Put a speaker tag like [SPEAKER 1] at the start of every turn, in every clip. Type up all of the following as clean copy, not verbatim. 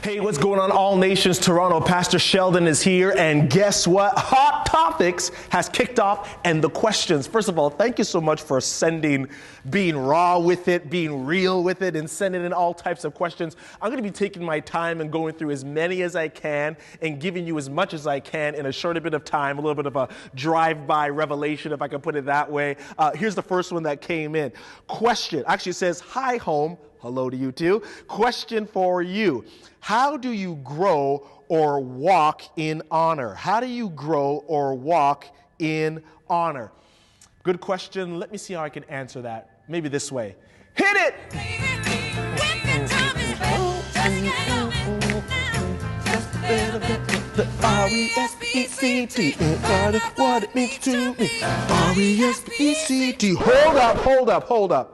[SPEAKER 1] Hey, what's going on, All Nations Toronto? Pastor Sheldon is here, and guess what? Hot Topics has kicked off, and the questions. First of all, thank you so much for being raw with it, being real with it, and sending in all types of questions. I'm going to be taking my time and going through as many as I can and giving you as much as I can in a short bit of time, a little bit of a drive-by revelation, if I can put it that way. Here's the first one that came in. Question actually says, "Hi, home." Hello to you too. Question for you. How do you grow or walk in honor? How do you grow or walk in honor? Good question. Let me see how I can answer that. Maybe this way. Hit it! The R-E-S-P-E-C-T, what it means to me. R-E-S-P-E-C-T. Hold up.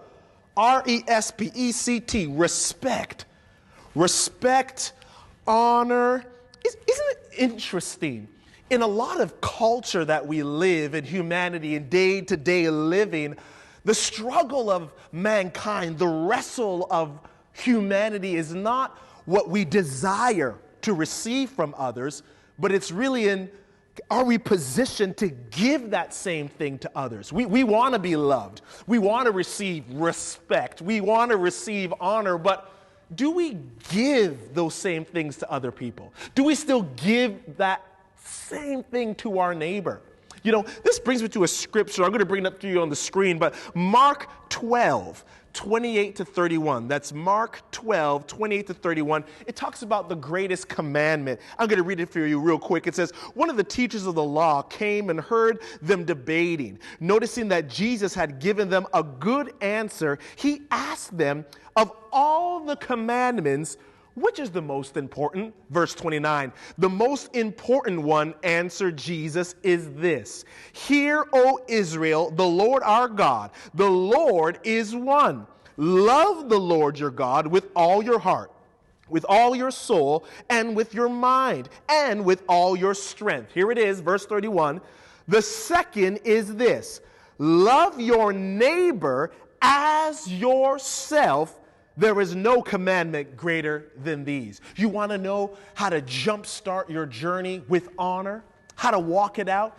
[SPEAKER 1] R-E-S-P-E-C-T, respect. Respect, honor. Isn't it interesting? In a lot of culture that we live in, humanity, in day-to-day living, the struggle of mankind, the wrestle of humanity is not what we desire to receive from others, but it's really in, are we positioned to give that same thing to others? We want to be loved. We want to receive respect. We want to receive honor, but do we give those same things to other people? Do we still give that same thing to our neighbor? You know, this brings me to a scripture. I'm going to bring it up to you on the screen, but Mark 12, 28 to 31. That's Mark 12, 28 to 31. It talks about the greatest commandment. I'm going to read it for you real quick. It says, one of the teachers of the law came and heard them debating. Noticing that Jesus had given them a good answer, he asked them, of all the commandments, which is the most important? Verse 29. The most important one, answered Jesus, is this. Hear, O Israel, the Lord our God, the Lord is one. Love the Lord your God with all your heart, with all your soul, and with your mind, and with all your strength. Here it is, verse 31. The second is this. Love your neighbor as yourself. There is no commandment greater than these. You want to know how to jumpstart your journey with honor? How to walk it out?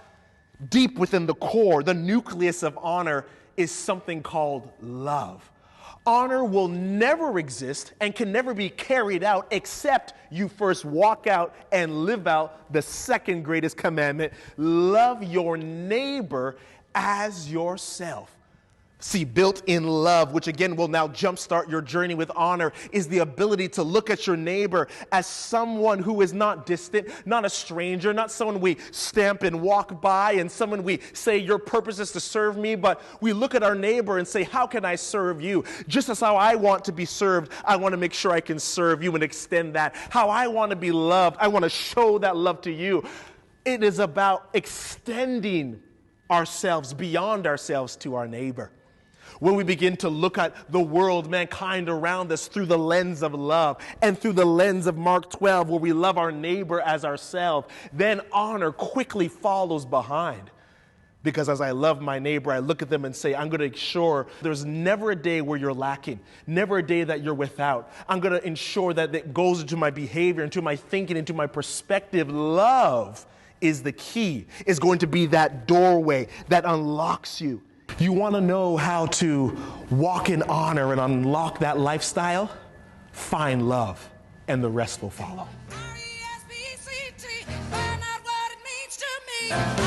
[SPEAKER 1] Deep within the core, the nucleus of honor is something called love. Honor will never exist and can never be carried out except you first walk out and live out the second greatest commandment. Love your neighbor as yourself. See, built in love, which again will now jumpstart your journey with honor, is the ability to look at your neighbor as someone who is not distant, not a stranger, not someone we stamp and walk by, and someone we say your purpose is to serve me, but we look at our neighbor and say, how can I serve you? Just as how I want to be served, I want to make sure I can serve you and extend that. How I want to be loved, I want to show that love to you. It is about extending ourselves beyond ourselves to our neighbor. When we begin to look at the world, mankind around us through the lens of love and through the lens of Mark 12, where we love our neighbor as ourselves, then honor quickly follows behind. Because as I love my neighbor, I look at them and say, I'm going to ensure there's never a day where you're lacking, never a day that you're without. I'm going to ensure that it goes into my behavior, into my thinking, into my perspective. Love is the key, is going to be that doorway that unlocks you. You want to know how to walk in honor and unlock that lifestyle? Find love, and the rest will follow. R-E-S-P-E-C-T, find out what it means to me.